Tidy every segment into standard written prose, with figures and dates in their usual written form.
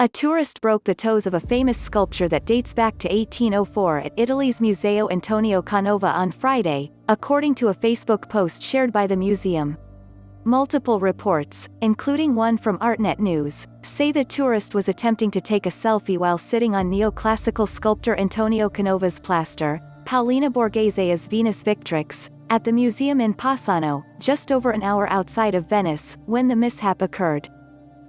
A tourist broke the toes of a famous sculpture that dates back to 1804 at Italy's Museo Antonio Canova on Friday, according to a Facebook post shared by the museum. Multiple reports, including one from Artnet News, say the tourist was attempting to take a selfie while sitting on neoclassical sculptor Antonio Canova's plaster, Paolina Borghese's Venus Victrix, at the museum in Passano, just over an hour outside of Venice, when the mishap occurred.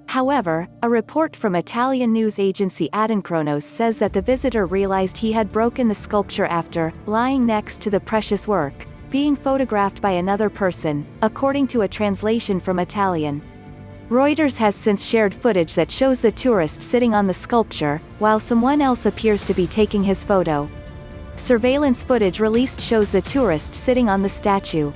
However, a report from Italian news agency Adinchronos says that the visitor realized he had broken the sculpture after, lying next to the precious work, being photographed by another person, according to a translation from Italian. Reuters has since shared footage that shows the tourist sitting on the sculpture, while someone else appears to be taking his photo. Surveillance footage released shows the tourist sitting on the statue.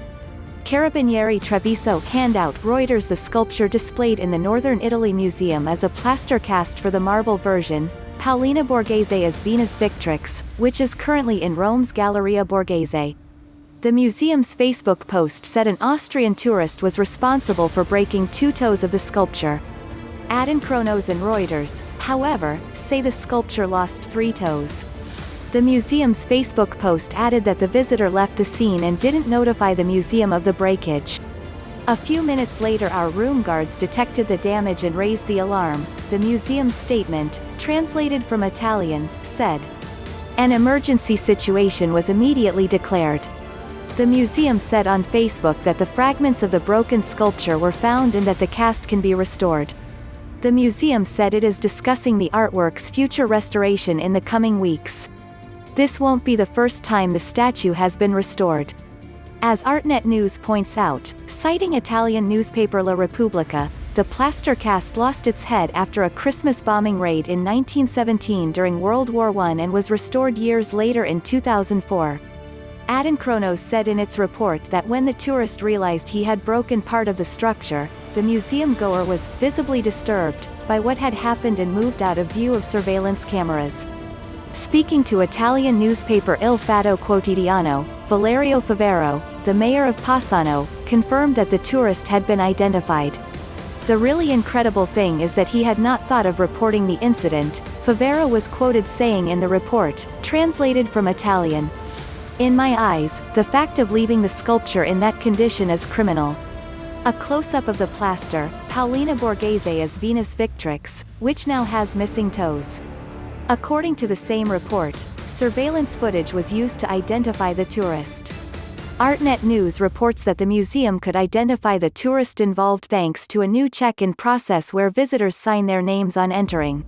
Carabinieri Treviso hand out Reuters. The sculpture displayed in the Northern Italy Museum as a plaster cast for the marble version, Paolina Borghese's Venus Victrix, which is currently in Rome's Galleria Borghese. The museum's Facebook post said an Austrian tourist was responsible for breaking 2 toes of the sculpture. Adinchronos and Reuters, however, say the sculpture lost 3 toes. The museum's Facebook post added that the visitor left the scene and didn't notify the museum of the breakage. A few minutes later, our room guards detected the damage and raised the alarm, the museum's statement, translated from Italian, said. An emergency situation was immediately declared. The museum said on Facebook that the fragments of the broken sculpture were found and that the cast can be restored. The museum said it is discussing the artwork's future restoration in the coming weeks. This won't be the first time the statue has been restored. As Artnet News points out, citing Italian newspaper La Repubblica, the plaster cast lost its head after a Christmas bombing raid in 1917 during World War I and was restored years later in 2004. Adinchronos said in its report that when the tourist realized he had broken part of the structure, the museum goer was visibly disturbed by what had happened and moved out of view of surveillance cameras. Speaking to Italian newspaper Il Fatto Quotidiano, Valerio Favero, the mayor of Passano, confirmed that the tourist had been identified. The really incredible thing is that he had not thought of reporting the incident, Favero was quoted saying in the report, translated from Italian. In my eyes, the fact of leaving the sculpture in that condition is criminal. A close-up of the plaster, Paolina Borghese's Venus Victrix, which now has missing toes. According to the same report, surveillance footage was used to identify the tourist. Artnet News reports that the museum could identify the tourist involved thanks to a new check-in process where visitors sign their names on entering.